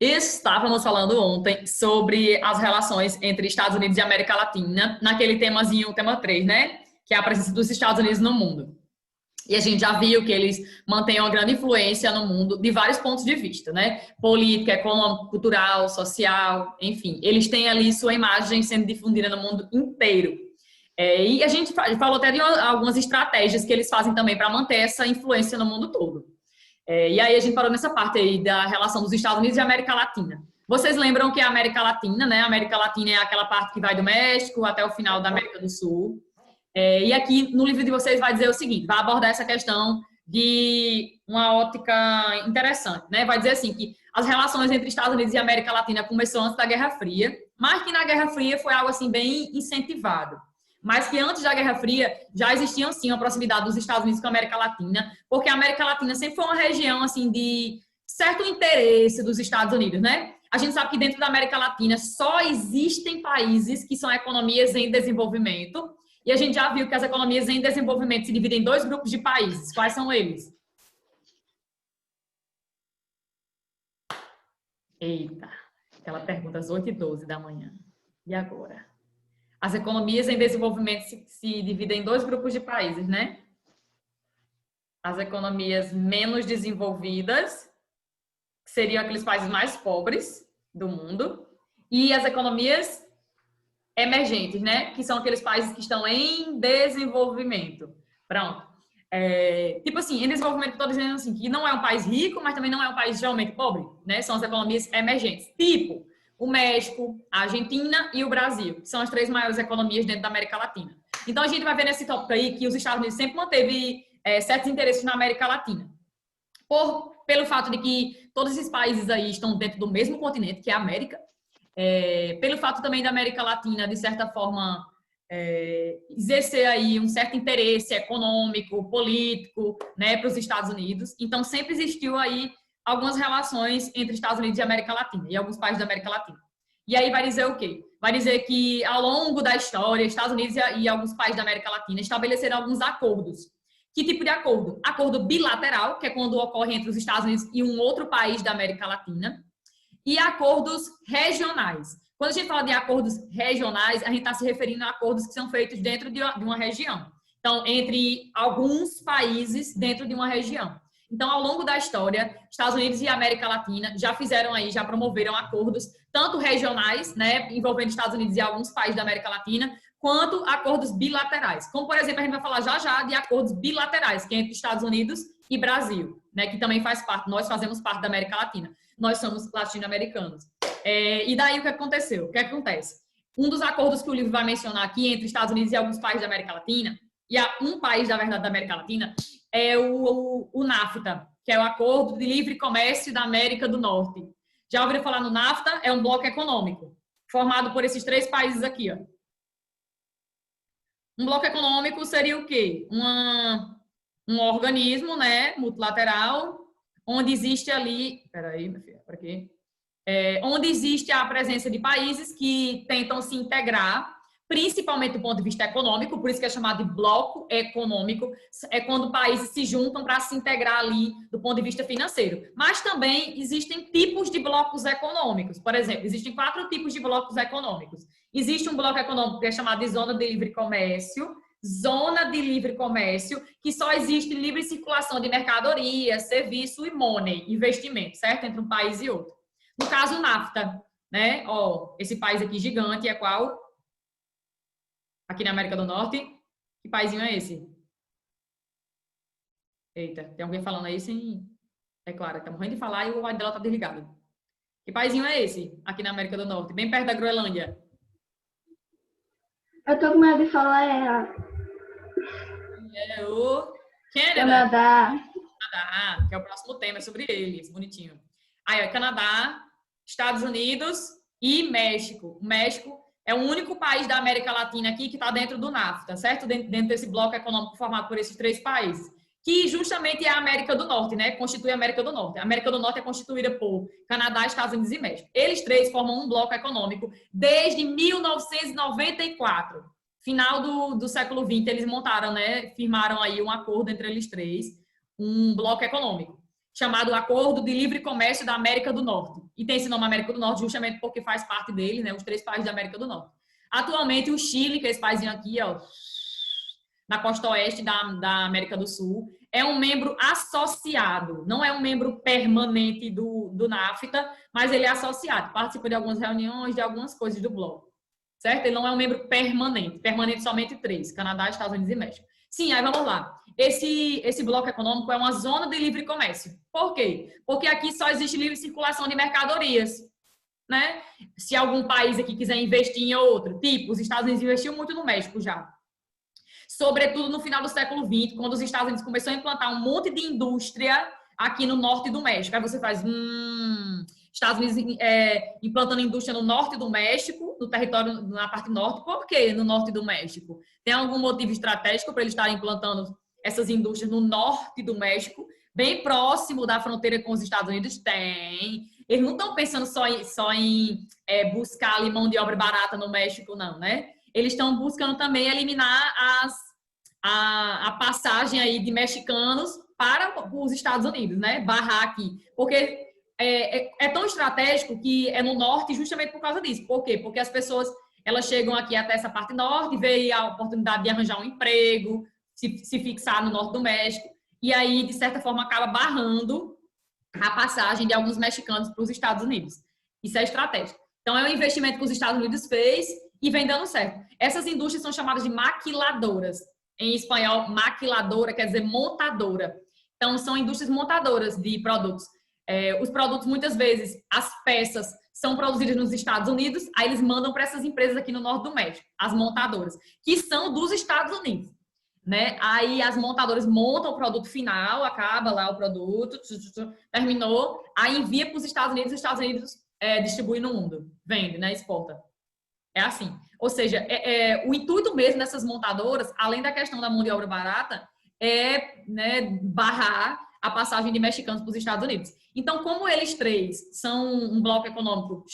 Estávamos falando ontem sobre as relações entre Estados Unidos e América Latina, naquele temazinho, o tema 3, né? Que é a presença dos Estados Unidos no mundo. E a gente já viu que eles mantêm uma grande influência no mundo de vários pontos de vista, né? Política, econômico, cultural, social, enfim. Eles têm ali sua imagem sendo difundida no mundo inteiro. E a gente falou até de algumas estratégias que eles fazem também para manter essa influência no mundo todo. E aí a gente parou nessa parte aí da relação dos Estados Unidos e América Latina. Vocês lembram que a América Latina, né? A América Latina é aquela parte que vai do México até o final da América do Sul. E aqui no livro de vocês vai dizer o seguinte, vai abordar essa questão de uma ótica interessante, né? Vai dizer assim que as relações entre Estados Unidos e América Latina começou antes da Guerra Fria, mas que na Guerra Fria foi algo assim bem incentivado. Mas que antes da Guerra Fria já existia sim uma proximidade dos Estados Unidos com a América Latina, porque a América Latina sempre foi uma região assim de certo interesse dos Estados Unidos, né? A gente sabe que dentro da América Latina só existem países que são economias em desenvolvimento, e a gente já viu que as economias em desenvolvimento se dividem em dois grupos de países. Quais são eles? Eita, aquela pergunta às 8h12 da manhã. E agora? As economias em desenvolvimento se dividem em dois grupos de países, né? As economias menos desenvolvidas, que seriam aqueles países mais pobres do mundo, e as economias emergentes, né? Que são aqueles países que estão em desenvolvimento. Pronto. Tipo assim, em desenvolvimento, estou dizendo assim, que não é um país rico, mas também não é um país geralmente pobre, né? São as economias emergentes. Tipo, o México, a Argentina e o Brasil, que são as três maiores economias dentro da América Latina. Então, a gente vai ver nesse tópico aí que os Estados Unidos sempre manteve certos interesses na América Latina. Pelo fato de que todos esses países aí estão dentro do mesmo continente, que é a América, pelo fato também da América Latina, de certa forma, exercer aí um certo interesse econômico, político, né, para os Estados Unidos. Então, sempre existiu aí algumas relações entre Estados Unidos e América Latina, e alguns países da América Latina. E aí vai dizer o quê? Vai dizer que, ao longo da história, Estados Unidos e alguns países da América Latina estabeleceram alguns acordos. Que tipo de acordo? Acordo bilateral, que é quando ocorre entre os Estados Unidos e um outro país da América Latina, e acordos regionais. Quando a gente fala de acordos regionais, a gente está se referindo a acordos que são feitos dentro de uma região. Então, entre alguns países dentro de uma região. Então, ao longo da história, Estados Unidos e América Latina já fizeram aí, já promoveram acordos, tanto regionais, né, envolvendo Estados Unidos e alguns países da América Latina, quanto acordos bilaterais. Como, por exemplo, a gente vai falar já já de acordos bilaterais, que é entre Estados Unidos e Brasil, né, que também faz parte, nós fazemos parte da América Latina. Nós somos latino-americanos. E daí o que aconteceu? O que acontece? Um dos acordos que o livro vai mencionar aqui entre Estados Unidos e alguns países da América Latina, e há um país, na verdade, da América Latina, é o NAFTA, que é o Acordo de Livre Comércio da América do Norte. Já ouviram falar no NAFTA? É um bloco econômico, formado por esses três países aqui, ó. Um bloco econômico seria o quê? Um organismo, né, multilateral, onde existe ali... Peraí, minha filha, por aqui. Onde existe a presença de países que tentam se integrar, principalmente do ponto de vista econômico, por isso que é chamado de bloco econômico, é quando países se juntam para se integrar ali do ponto de vista financeiro. Mas também existem tipos de blocos econômicos. Por exemplo, existem 4 tipos de blocos econômicos. Existe um bloco econômico que é chamado de zona de livre comércio, que só existe livre circulação de mercadoria, serviço e money, investimento, certo? Entre um país e outro. No caso, o NAFTA, né? Ó, esse país aqui gigante é qual? Aqui na América do Norte. Que paísinho é esse? Eita, tem alguém falando aí sem... É claro, tá morrendo de falar e o rádio dela tá desligado. Que paísinho é esse? Aqui na América do Norte, bem perto da Groenlândia. Eu tô com medo de falar É o Canadá. Canadá. Canadá, que é o próximo tema, é sobre eles, bonitinho. Aí, ó, Canadá, Estados Unidos e México. O México é o único país da América Latina aqui que está dentro do NAFTA, certo? Dentro desse bloco econômico formado por esses 3 países. Que justamente é a América do Norte, né? Constitui a América do Norte. A América do Norte é constituída por Canadá, Estados Unidos e México. Eles 3 formam um bloco econômico desde 1994. Final do século XX, eles montaram, né? Firmaram aí um acordo entre eles 3, um bloco econômico. chamado Acordo de Livre Comércio da América do Norte. E tem esse nome América do Norte justamente porque faz parte dele, né, os 3 países da América do Norte. Atualmente, o Chile, que é esse paísinho aqui, ó, na costa oeste da América do Sul, é um membro associado, não é um membro permanente do NAFTA, mas ele é associado, participa de algumas reuniões, de algumas coisas do bloco, certo? Ele não é um membro permanente, permanente somente 3, Canadá, Estados Unidos e México. Sim, aí vamos lá. Esse bloco econômico é uma zona de livre comércio. Por quê? Porque aqui só existe livre circulação de mercadorias, né? Se algum país aqui quiser investir em outro, tipo, os Estados Unidos investiu muito no México já. Sobretudo no final do século XX, quando os Estados Unidos começaram a implantar um monte de indústria aqui no norte do México. Aí você faz, Estados Unidos implantando indústria no norte do México, no território, na parte norte. Por quê no norte do México? Tem algum motivo estratégico para eles estarem implantando essas indústrias no norte do México, bem próximo da fronteira com os Estados Unidos? Tem. Eles não estão pensando só em buscar ali mão de obra barata no México, não, né? Eles estão buscando também eliminar a passagem aí de mexicanos para os Estados Unidos, né? Barrar aqui. Porque é tão estratégico que é no norte justamente por causa disso. Por quê? Porque as pessoas, elas chegam aqui até essa parte norte, veem a oportunidade de arranjar um emprego, se fixar no norte do México, e aí, de certa forma, acaba barrando a passagem de alguns mexicanos para os Estados Unidos. Isso é estratégico. Então, é um investimento que os Estados Unidos fez e vem dando certo. Essas indústrias são chamadas de maquiladoras. Em espanhol, maquiladora quer dizer montadora. Então, são indústrias montadoras de produtos. Os produtos, muitas vezes, as peças são produzidas nos Estados Unidos, aí eles mandam para essas empresas aqui no norte do México, as montadoras, que são dos Estados Unidos, né? Aí as montadoras montam o produto final, acaba lá o produto, terminou, aí envia para os Estados Unidos distribui no mundo, vende, né? Exporta. É assim. Ou seja, o intuito mesmo dessas montadoras, além da questão da mão de obra barata, né, barrar a passagem de mexicanos para os Estados Unidos. Então, como eles 3 são um bloco econômico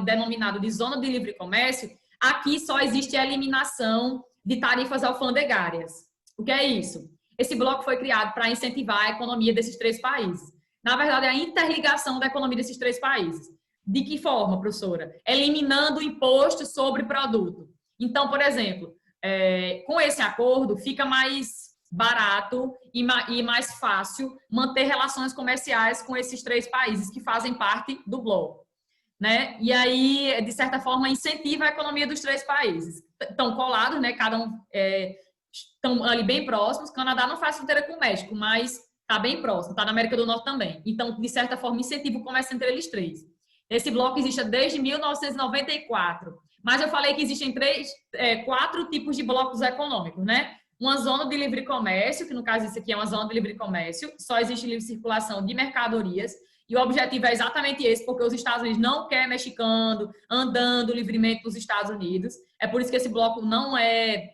denominado de zona de livre comércio, aqui só existe a eliminação de tarifas alfandegárias. O que é isso? Esse bloco foi criado para incentivar a economia desses 3 países. Na verdade, é a interligação da economia desses 3 países. De que forma, professora? Eliminando o imposto sobre produto. Então, por exemplo, com esse acordo, fica mais barato e mais fácil manter relações comerciais com esses 3 países que fazem parte do bloco, né? E aí, de certa forma, incentiva a economia dos 3 países. Estão colados, né? Cada um estão ali bem próximos. O Canadá não faz fronteira com o México, mas está bem próximo, está na América do Norte também. Então, de certa forma, incentiva o comércio entre eles 3. Esse bloco existe desde 1994. Mas eu falei que existem 4 tipos de blocos econômicos, né? Uma zona de livre comércio, que no caso isso aqui é uma zona de livre comércio, só existe livre circulação de mercadorias, e o objetivo é exatamente esse, porque os Estados Unidos não querem mexicano andando livremente nos Estados Unidos. É por isso que esse bloco não é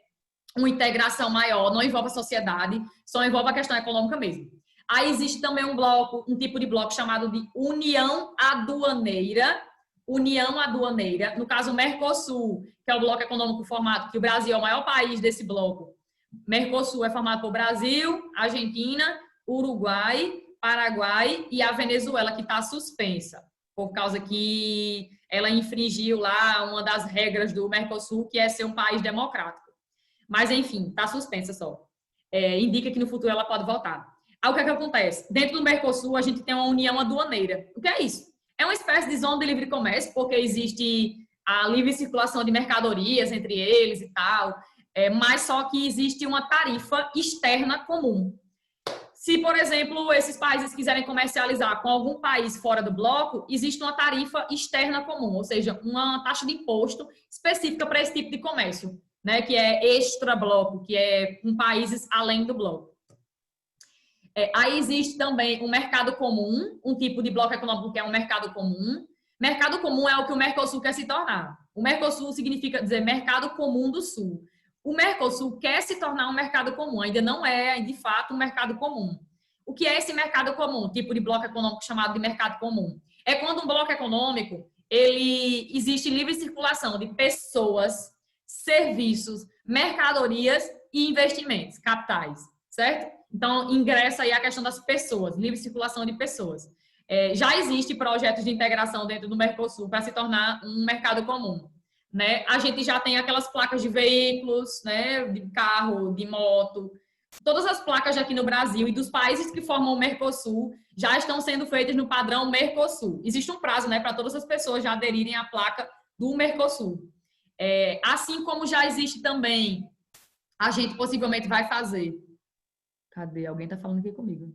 uma integração maior, não envolve a sociedade, só envolve a questão econômica mesmo. Aí existe também um tipo de bloco chamado de União Aduaneira. União Aduaneira, no caso o Mercosul, que é o bloco econômico formado, que o Brasil é o maior país desse bloco. Mercosul é formado por Brasil, Argentina, Uruguai, Paraguai e a Venezuela, que está suspensa, por causa que ela infringiu lá uma das regras do Mercosul, que é ser um país democrático. Mas, enfim, está suspensa só. Indica que no futuro ela pode voltar. Aí o que é que acontece? Dentro do Mercosul, a gente tem uma união aduaneira. O que é isso? É uma espécie de zona de livre comércio, porque existe a livre circulação de mercadorias entre eles e tal, mas só que existe uma tarifa externa comum. Se, por exemplo, esses países quiserem comercializar com algum país fora do bloco, existe uma tarifa externa comum, ou seja, uma taxa de imposto específica para esse tipo de comércio, né, que é extra-bloco, que é com países além do bloco. Aí existe também um mercado comum, um tipo de bloco econômico que é um mercado comum. Mercado comum é o que o Mercosul quer se tornar. O Mercosul significa dizer mercado comum do Sul. O Mercosul quer se tornar um mercado comum, ainda não é, de fato, um mercado comum. O que é esse mercado comum? Tipo de bloco econômico chamado de mercado comum. É quando um bloco econômico, existe livre circulação de pessoas, serviços, mercadorias e investimentos, capitais, certo? Então, ingressa aí a questão das pessoas, livre circulação de pessoas. Já existe projetos de integração dentro do Mercosul para se tornar um mercado comum, né? A gente já tem aquelas placas de veículos, né? De carro, de moto. Todas as placas aqui no Brasil e dos países que formam o Mercosul já estão sendo feitas no padrão Mercosul. Existe um prazo, né, para todas as pessoas já aderirem à placa do Mercosul. Assim como já existe também, a gente possivelmente vai fazer. Cadê? Alguém está falando aqui comigo.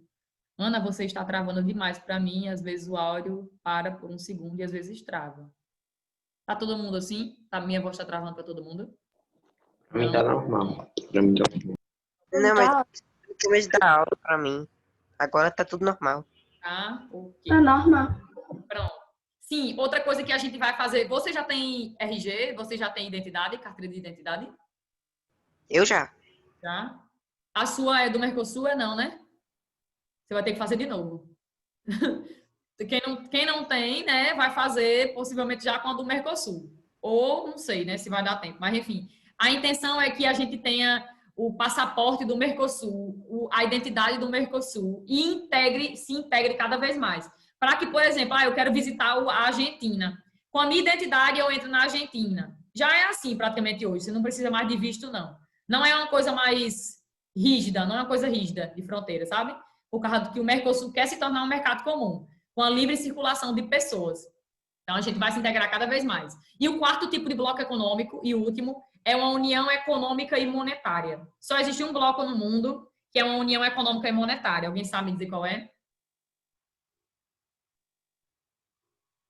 Ana, você está travando demais para mim. Às vezes o áudio para por um segundo e às vezes trava. Tá todo mundo assim? Minha voz está travando para todo mundo? Pra mim tá normal. Pra mim tá normal. Não, mas no começo da aula, pra mim. Agora tá tudo normal. Tá? Ok. Tá normal. Pronto. Sim, outra coisa que a gente vai fazer. Você já tem RG? Você já tem identidade? Carteira de identidade? Eu já. Já? A sua é do Mercosul? Não, né? Você vai ter que fazer de novo. Quem não tem, né, vai fazer possivelmente já com a do Mercosul. Ou não sei, né, se vai dar tempo. Mas, enfim, a intenção é que a gente tenha o passaporte do Mercosul, a identidade do Mercosul e se integre cada vez mais. Para que, por exemplo, eu quero visitar a Argentina. Com a minha identidade, eu entro na Argentina. Já é assim praticamente hoje. Você não precisa mais de visto, não. Não é uma coisa mais rígida, não é uma coisa rígida de fronteira, sabe? Por causa do que o Mercosul quer se tornar um mercado comum, com a livre circulação de pessoas. Então, a gente vai se integrar cada vez mais. E o quarto tipo de bloco econômico, e o último, é uma união econômica e monetária. Só existe um bloco no mundo que é uma união econômica e monetária. Alguém sabe dizer qual é?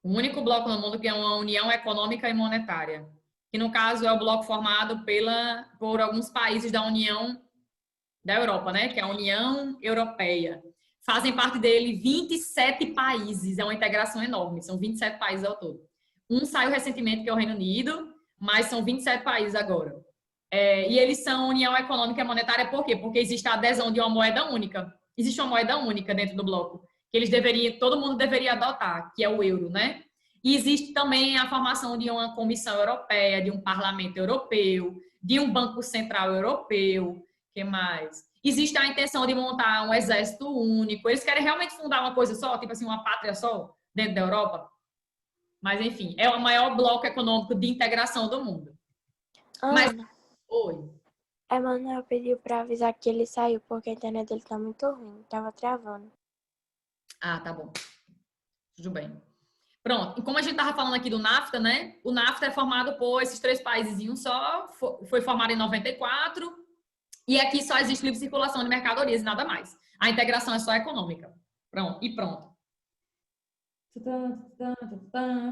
O único bloco no mundo que é uma união econômica e monetária. Que, no caso, é o bloco formado por alguns países da União da Europa, né? Que é a União Europeia. Fazem parte dele 27 países, é uma integração enorme, são 27 países ao todo. Um saiu recentemente, que é o Reino Unido, mas são 27 países agora. E eles são União Econômica e Monetária por quê? Porque existe a adesão de uma moeda única. Existe uma moeda única dentro do bloco, que todo mundo deveria adotar, que é o euro, né? E existe também a formação de uma Comissão Europeia, de um Parlamento Europeu, de um Banco Central Europeu, que mais? Existe a intenção de montar um exército único. Eles querem realmente fundar uma coisa só, tipo assim, uma pátria só, dentro da Europa. Mas, enfim, é o maior bloco econômico de integração do mundo. Ana, Oi. Emanuel pediu pra avisar que ele saiu porque a internet dele tá muito ruim. Tava travando. Ah, tá bom. Tudo bem. Pronto. E como a gente tava falando aqui do NAFTA, né? O NAFTA é formado por esses 3 países em um só. Foi formado em 94. E aqui só existe livre circulação de mercadorias e nada mais. A integração é só econômica. Pronto. E pronto.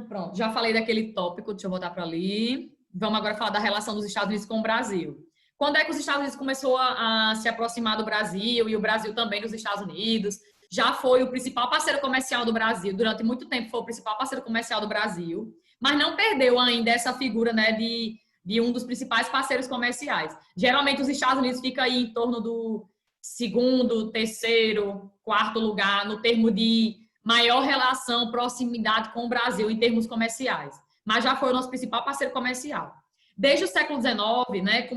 Pronto. Já falei daquele tópico. Deixa eu voltar para ali. Vamos agora falar da relação dos Estados Unidos com o Brasil. Quando é que os Estados Unidos começou a se aproximar do Brasil e o Brasil também dos Estados Unidos? Já foi o principal parceiro comercial do Brasil. Durante muito tempo foi o principal parceiro comercial do Brasil. Mas não perdeu ainda essa figura, né, de um dos principais parceiros comerciais. Geralmente os Estados Unidos ficam aí em torno do segundo, terceiro, quarto lugar no termo de maior relação, proximidade com o Brasil em termos comerciais. Mas já foi o nosso principal parceiro comercial. Desde o século XIX, né,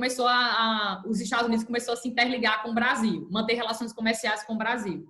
os Estados Unidos começou a se interligar com o Brasil, manter relações comerciais com o Brasil.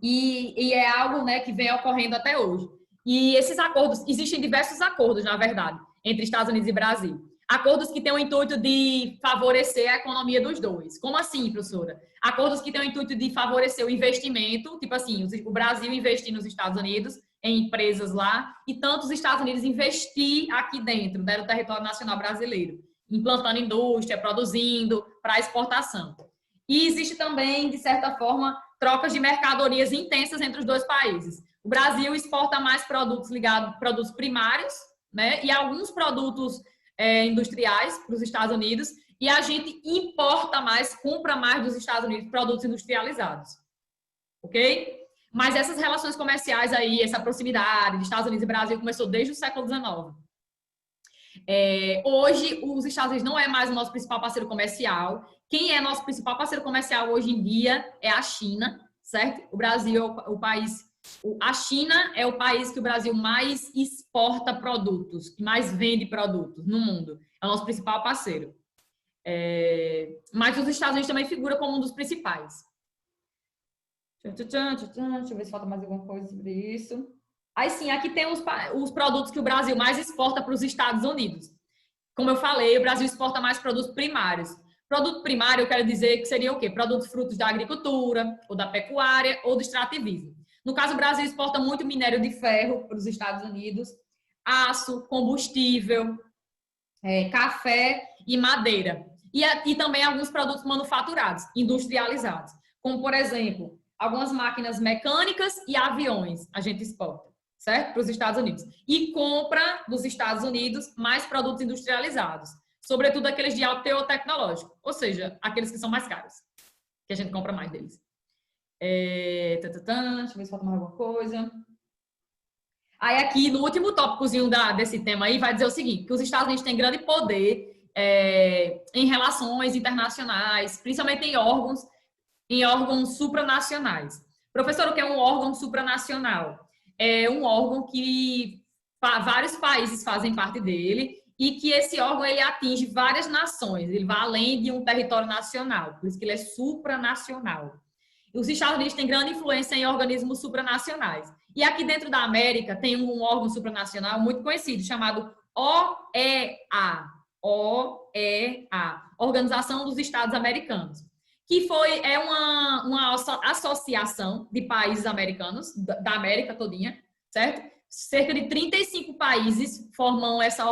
E é algo, né, que vem ocorrendo até hoje. E esses acordos, existem diversos acordos, na verdade, entre Estados Unidos e Brasil. Acordos que têm o intuito de favorecer a economia dos dois. Como assim, professora? Acordos que têm o intuito de favorecer o investimento, tipo assim, o Brasil investir nos Estados Unidos, em empresas lá, e tanto os Estados Unidos investir aqui dentro, né, do território nacional brasileiro, implantando indústria, produzindo para exportação. E existe também, de certa forma, trocas de mercadorias intensas entre os dois países. O Brasil exporta mais produtos ligados, produtos primários, né, e alguns produtos industriais para os Estados Unidos, e a gente importa mais, compra mais dos Estados Unidos produtos industrializados. Ok? Mas essas relações comerciais aí, essa proximidade de Estados Unidos e Brasil começou desde o século XIX. Hoje, os Estados Unidos não é mais o nosso principal parceiro comercial. Quem é nosso principal parceiro comercial hoje em dia é a China, certo? O Brasil é o país... A China é o país que o Brasil mais exporta produtos, que mais vende produtos no mundo. É o nosso principal parceiro. Mas os Estados Unidos também figura como um dos principais. Deixa eu ver se falta mais alguma coisa sobre isso. Aí sim, aqui tem os produtos que o Brasil mais exporta para os Estados Unidos. Como eu falei, o Brasil exporta mais produtos primários. Produto primário, eu quero dizer que seria o quê? Produtos frutos da agricultura, ou da pecuária, ou do extrativismo. No caso, o Brasil exporta muito minério de ferro para os Estados Unidos, aço, combustível, café e madeira. E também alguns produtos manufaturados, industrializados. Como, por exemplo, algumas máquinas mecânicas e aviões a gente exporta, certo? Para os Estados Unidos. E compra dos Estados Unidos mais produtos industrializados. Sobretudo aqueles de alto teor tecnológico. Ou seja, aqueles que são mais caros. Que a gente compra mais deles. Deixa eu ver se falta mais alguma coisa. Aí aqui, no último tópicozinho desse tema aí, vai dizer o seguinte, que os Estados Unidos têm grande poder em relações internacionais, principalmente em órgãos supranacionais. Professor, o que é um órgão supranacional? É um órgão que vários países fazem parte dele e que esse órgão ele atinge várias nações, ele vai além de um território nacional, por isso que ele é supranacional. Os Estados Unidos têm grande influência em organismos supranacionais. E aqui dentro da América tem um órgão supranacional muito conhecido, chamado OEA, Organização dos Estados Americanos, que é uma associação de países americanos, da América todinha, certo? Cerca de 35 países formam essa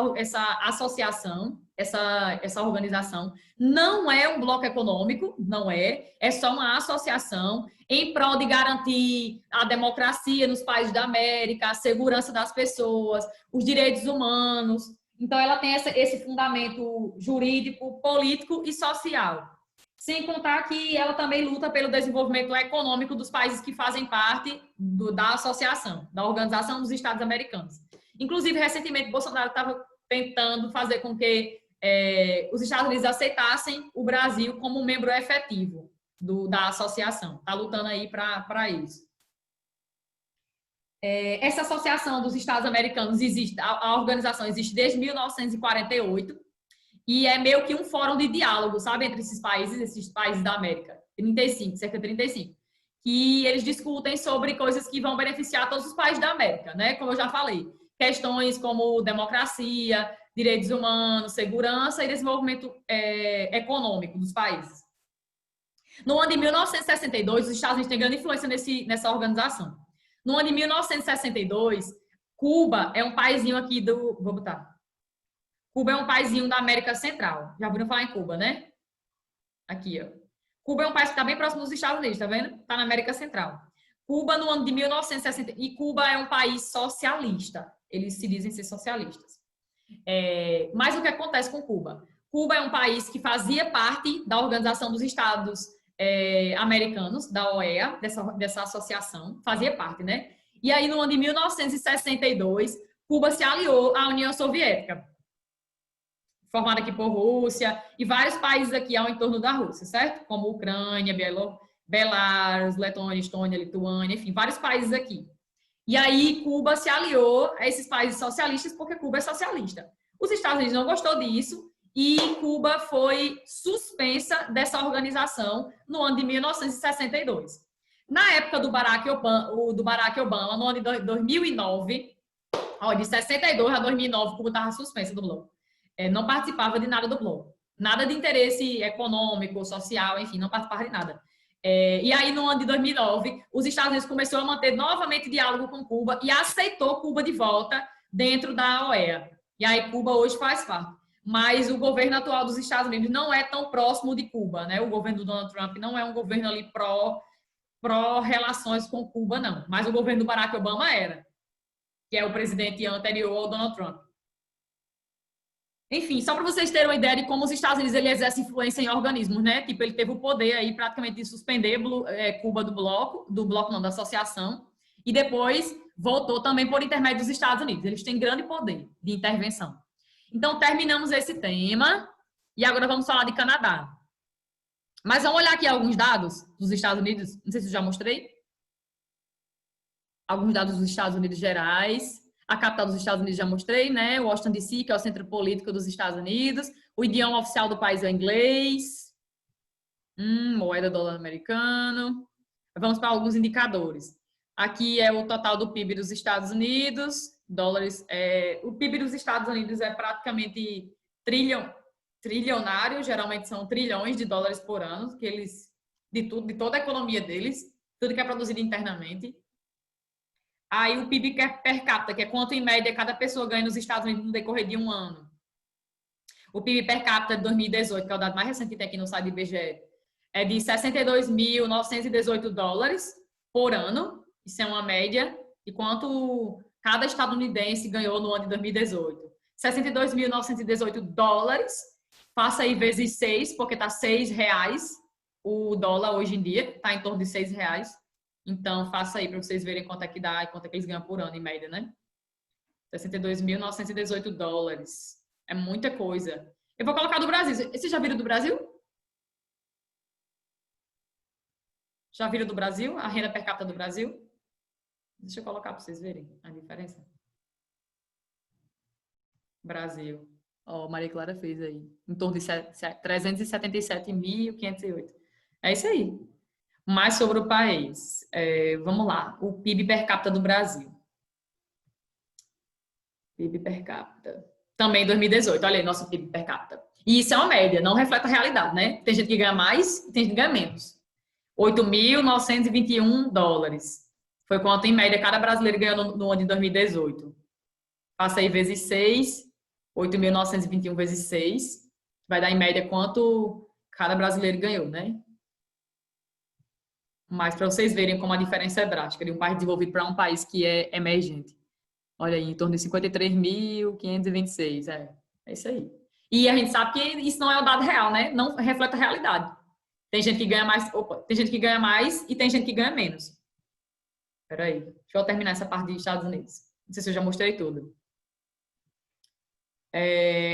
associação, essa organização. Não é um bloco econômico, não é só uma associação em prol de garantir a democracia nos países da América, a segurança das pessoas, os direitos humanos. Então, ela tem esse fundamento jurídico, político e social. Sem contar que ela também luta pelo desenvolvimento econômico dos países que fazem parte da associação, da Organização dos Estados Americanos. Inclusive, recentemente, Bolsonaro estava tentando fazer com que os Estados Unidos aceitassem o Brasil como membro efetivo da associação. Está lutando aí para isso. Essa associação dos Estados Americanos existe, a organização existe desde 1948 e é meio que um fórum de diálogo, sabe, entre esses países da América, 35, cerca de 35, que eles discutem sobre coisas que vão beneficiar todos os países da América, né? Como eu já falei, questões como democracia, direitos humanos, segurança e desenvolvimento econômico dos países. No ano de 1962, os Estados Unidos têm grande influência nessa organização. No ano de 1962, Cuba é um paizinho aqui vou botar. Cuba é um paizinho da América Central. Já ouviram falar em Cuba, né? Aqui, ó. Cuba é um país que está bem próximo dos Estados Unidos, tá vendo? Está na América Central. Cuba, no ano de 1960... E Cuba é um país socialista. Eles se dizem ser socialistas. Mas o que acontece com Cuba? Cuba é um país que fazia parte da Organização dos Estados Americanos, da OEA, dessa associação. Fazia parte, né? E aí, no ano de 1962, Cuba se aliou à União Soviética, formada aqui por Rússia e vários países aqui ao entorno da Rússia, certo? Como Ucrânia, Belarus, Letônia, Estônia, Lituânia, enfim, vários países aqui. E aí Cuba se aliou a esses países socialistas porque Cuba é socialista. Os Estados Unidos não gostou disso e Cuba foi suspensa dessa organização no ano de 1962. Na época do Barack Obama, no ano de 2009, de 62 a 2009, Cuba estava suspensa do bloco. Não participava de nada do bloco. Nada de interesse econômico, social, enfim, não participava de nada. E aí, no ano de 2009, os Estados Unidos começou a manter novamente diálogo com Cuba e aceitou Cuba de volta dentro da OEA. E aí, Cuba hoje faz parte. Mas o governo atual dos Estados Unidos não é tão próximo de Cuba, né? O governo do Donald Trump não é um governo ali pró-relações com Cuba, não. Mas o governo do Barack Obama era, que é o presidente anterior ao Donald Trump. Enfim, só para vocês terem uma ideia de como os Estados Unidos ele exerce influência em organismos, né? Tipo, ele teve o poder aí praticamente de suspender Cuba do bloco não, da associação, e depois voltou também por intermédio dos Estados Unidos. Eles têm grande poder de intervenção. Então, terminamos esse tema e agora vamos falar de Canadá. Mas vamos olhar aqui alguns dados dos Estados Unidos. Não sei se eu já mostrei. Alguns dados dos Estados Unidos gerais. A capital dos Estados Unidos já mostrei, né? Washington DC, que é o centro político dos Estados Unidos. O idioma oficial do país é inglês. Moeda dólar americano. Vamos para alguns indicadores. Aqui é o total do PIB dos Estados Unidos. Dólares. O PIB dos Estados Unidos é praticamente trilionário. Geralmente são trilhões de dólares por ano, que eles de toda a economia deles, tudo que é produzido internamente. Aí o PIB per capita, que é quanto em média cada pessoa ganha nos Estados Unidos no decorrer de um ano. O PIB per capita de 2018, que é o dado mais recente que tem aqui no site do IBGE, é de 62.918 dólares por ano. Isso é uma média de quanto cada estadunidense ganhou no ano de 2018. 62.918 dólares, faça aí vezes 6, porque está R$6 o dólar hoje em dia, está em torno de R$6. Então, faça aí para vocês verem quanto é que dá e quanto é que eles ganham por ano, em média, né? 62.918 dólares. É muita coisa. Eu vou colocar do Brasil. Vocês já viram do Brasil? Já viram do Brasil? A renda per capita do Brasil? Deixa eu colocar para vocês verem a diferença. Brasil. Ó, Maria Clara fez aí. Em torno de 377.508. É isso aí. Mais sobre o país. Vamos lá. O PIB per capita do Brasil. PIB per capita. Também 2018. Olha aí, nosso PIB per capita. E isso é uma média, não reflete a realidade, né? Tem gente que ganha mais e tem gente que ganha menos. 8.921 dólares. Foi quanto, em média, cada brasileiro ganhou no ano de 2018. Passa aí vezes 6. 8.921 vezes 6. Vai dar, em média, quanto cada brasileiro ganhou, né? Mas para vocês verem como a diferença é drástica de um país desenvolvido para um país que é emergente. Olha aí, em torno de 53.526. É isso aí. E a gente sabe que isso não é o dado real, né? Não reflete a realidade. Tem gente que ganha mais, tem gente que ganha mais e tem gente que ganha menos. Espera aí, deixa eu terminar essa parte dos Estados Unidos. Não sei se eu já mostrei tudo.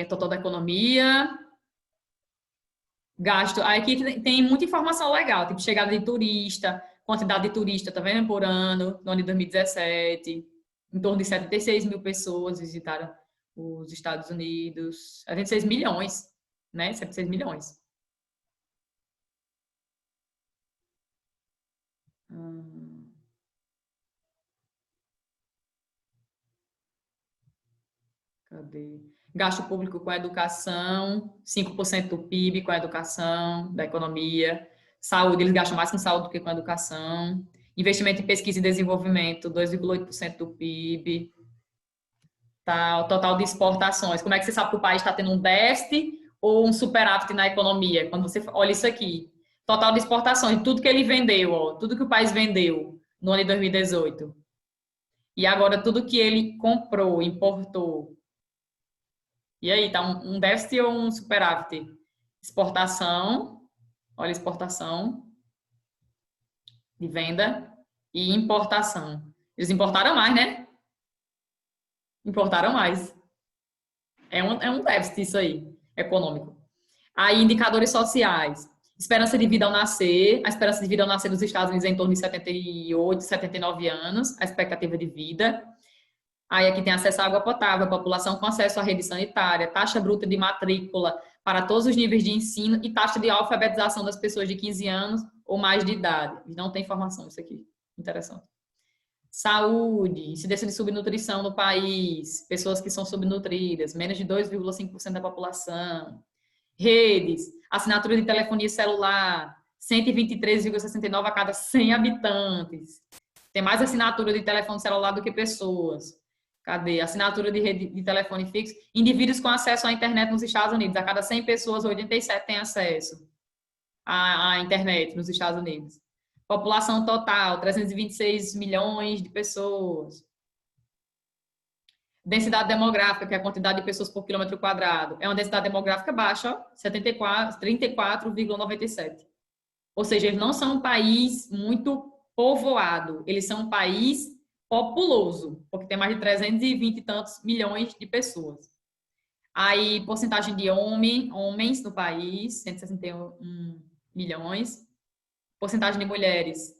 Total da economia. Gasto. Aqui tem muita informação legal, tipo chegada de turista, quantidade de turista, tá vendo? Por ano, no ano de 2017. Em torno de 76 mil pessoas visitaram os Estados Unidos. 76 milhões, né? 76 milhões. Cadê? Gasto público com a educação, 5% do PIB com a educação, da economia. Saúde, eles gastam mais com saúde do que com educação. Investimento em pesquisa e desenvolvimento, 2,8% do PIB. Tá, o total de exportações. Como é que você sabe que o país está tendo um déficit ou um superávit na economia? Quando você olha isso aqui. Total de exportações, tudo que ele vendeu, ó, tudo que o país vendeu no ano de 2018. E agora tudo que ele comprou, importou. E aí, tá um déficit ou um superávit? Exportação, olha, exportação de venda e importação. Eles importaram mais, né? Importaram mais. É um déficit isso aí, econômico. Aí, indicadores sociais. Esperança de vida ao nascer. A esperança de vida ao nascer nos Estados Unidos é em torno de 78, 79 anos, a expectativa de vida. Aí aqui tem acesso à água potável, população com acesso à rede sanitária, taxa bruta de matrícula para todos os níveis de ensino e taxa de alfabetização das pessoas de 15 anos ou mais de idade. Não tem informação isso aqui. Interessante. Saúde, incidência de subnutrição no país, pessoas que são subnutridas, menos de 2,5% da população. Redes, assinatura de telefonia celular, 123,69 a cada 100 habitantes. Tem mais assinatura de telefone celular do que pessoas. Cadê? Assinatura de rede de telefone fixo. Indivíduos com acesso à internet nos Estados Unidos. A cada 100 pessoas, 87 têm acesso à internet nos Estados Unidos. População total, 326 milhões de pessoas. Densidade demográfica, que é a quantidade de pessoas por quilômetro quadrado. É uma densidade demográfica baixa, ó, 34,97. Ou seja, eles não são um país muito povoado. Eles são um país populoso, porque tem mais de 320 e tantos milhões de pessoas. Aí, porcentagem de homens no país, 161 milhões. Porcentagem de mulheres,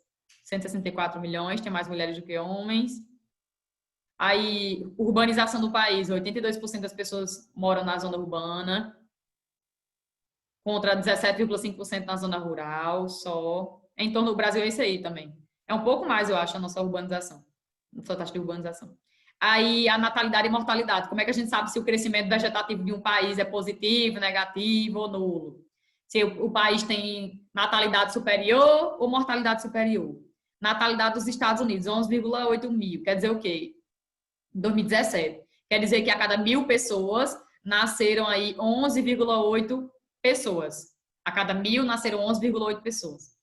164 milhões, tem mais mulheres do que homens. Aí, urbanização do país, 82% das pessoas moram na zona urbana, contra 17,5% na zona rural, só. Em torno do Brasil é isso aí também. É um pouco mais, eu acho, a nossa urbanização, a nossa taxa de urbanização. Aí, a natalidade e mortalidade. Como é que a gente sabe se o crescimento vegetativo de um país é positivo, negativo ou nulo? Se o país tem natalidade superior ou mortalidade superior? Natalidade dos Estados Unidos, 11,8 mil. Quer dizer o quê? Em 2017. Quer dizer que a cada 1.000 pessoas nasceram aí 11,8 pessoas. A cada 1.000 nasceram 11,8 pessoas.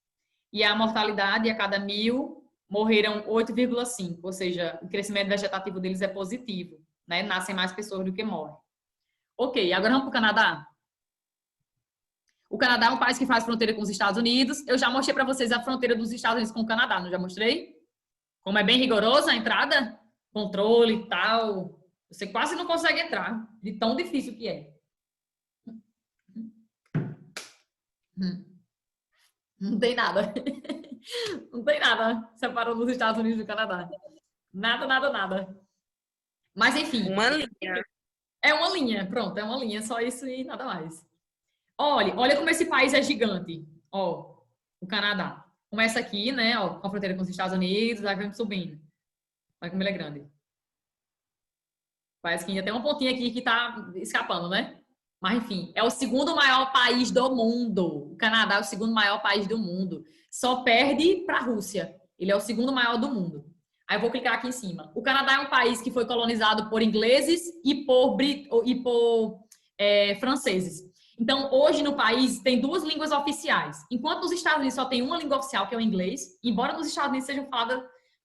E a mortalidade, a cada 1.000 morreram 8,5. Ou seja, o crescimento vegetativo deles é positivo, né? Nascem mais pessoas do que morrem. Ok, agora vamos para o Canadá. O Canadá é um país que faz fronteira com os Estados Unidos. Eu já mostrei para vocês a fronteira dos Estados Unidos com o Canadá, não já mostrei? Como é bem rigorosa a entrada, controle e tal. Você quase não consegue entrar, de tão difícil que é. Não tem nada. Não tem nada separando os Estados Unidos do Canadá. Nada, nada, nada. Mas enfim. Uma linha. É uma linha, pronto, é uma linha, só isso e nada mais. Olha como esse país é gigante. Ó, o Canadá. Começa aqui, né, ó, com a fronteira com os Estados Unidos, aí vem subindo. Olha como ele é grande. Parece que ainda tem uma pontinha aqui que tá escapando, né? Mas, enfim, é o segundo maior país do mundo. O Canadá é o segundo maior país do mundo. Só perde para a Rússia. Ele é o segundo maior do mundo. Aí eu vou clicar aqui em cima. O Canadá é um país que foi colonizado por ingleses e por franceses. Então, hoje no país tem 2 línguas oficiais. Enquanto nos Estados Unidos só tem uma língua oficial, que é o inglês, embora nos Estados Unidos sejam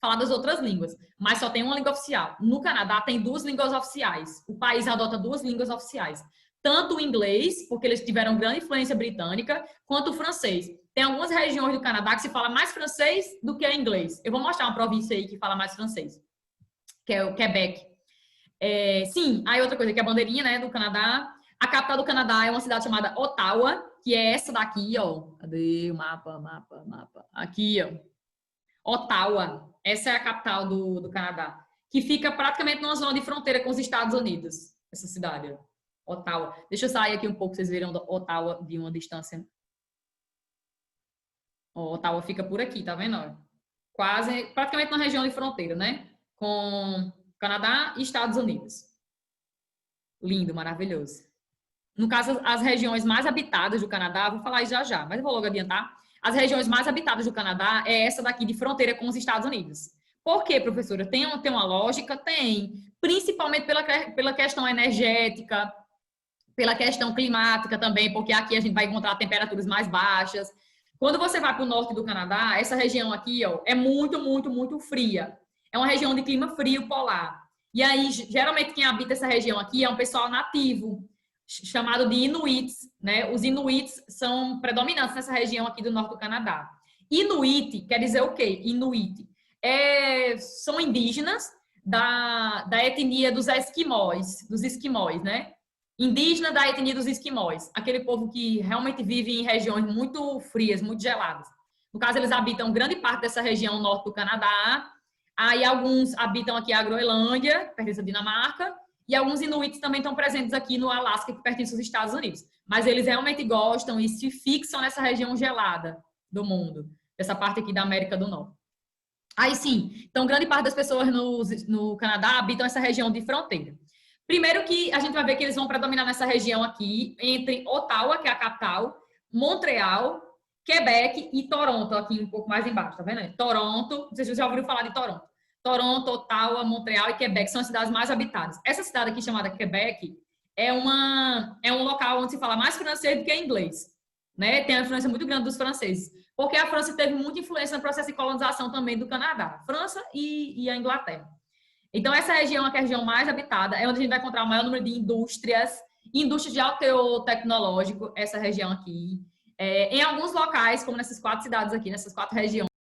faladas outras línguas, mas só tem uma língua oficial. No Canadá tem 2 línguas oficiais. O país adota 2 línguas oficiais. Tanto o inglês, porque eles tiveram grande influência britânica, quanto o francês. Tem algumas regiões do Canadá que se fala mais francês do que inglês. Eu vou mostrar uma província aí que fala mais francês, que é o Quebec. Sim, aí outra coisa, que é a bandeirinha, né, do Canadá. A capital do Canadá é uma cidade chamada Ottawa, que é essa daqui, ó. Cadê o mapa? Aqui, ó. Ottawa. Essa é a capital do Canadá. Que fica praticamente numa zona de fronteira com os Estados Unidos. Essa cidade, ó. Ottawa. Deixa eu sair aqui um pouco, vocês viram Ottawa de uma distância. Ó, Ottawa fica por aqui, tá vendo? Quase, praticamente na região de fronteira, né? Com Canadá e Estados Unidos. Lindo, maravilhoso. No caso, as regiões mais habitadas do Canadá, vou falar isso já, mas eu vou logo adiantar. As regiões mais habitadas do Canadá é essa daqui de fronteira com os Estados Unidos. Por quê, professora? Tem uma lógica? Tem. Principalmente pela questão energética, pela questão climática também, porque aqui a gente vai encontrar temperaturas mais baixas. Quando você vai para o norte do Canadá, essa região aqui, ó, é muito, muito, muito fria. É uma região de clima frio polar. E aí, geralmente, quem habita essa região aqui é um pessoal nativo, chamado de Inuits, né? Os Inuits são predominantes nessa região aqui do norte do Canadá. Inuit quer dizer o quê? Inuit são indígenas da etnia dos esquimós, né? Indígena da etnia dos esquimós, aquele povo que realmente vive em regiões muito frias, muito geladas. No caso, eles habitam grande parte dessa região norte do Canadá. Aí alguns habitam aqui a Groenlândia, pertence à Dinamarca. E alguns inuits também estão presentes aqui no Alasca, que pertence aos Estados Unidos. Mas eles realmente gostam e se fixam nessa região gelada do mundo, dessa parte aqui da América do Norte. Aí sim, então grande parte das pessoas no Canadá habitam essa região de fronteira. Primeiro que a gente vai ver que eles vão predominar nessa região aqui, entre Ottawa, que é a capital, Montreal, Quebec e Toronto, aqui um pouco mais embaixo, tá vendo? Toronto, não sei se você já ouviu falar de Toronto. Toronto, Ottawa, Montreal e Quebec são as cidades mais habitadas. Essa cidade aqui, chamada Quebec, é um local onde se fala mais francês do que inglês, né? Tem uma influência muito grande dos franceses, porque a França teve muita influência no processo de colonização também do Canadá, França e a Inglaterra. Então, essa região aqui é a região mais habitada, é onde a gente vai encontrar o maior número de indústrias de alto teor tecnológico, essa região aqui. Em alguns locais, como nessas 4 cidades aqui, nessas 4 regiões,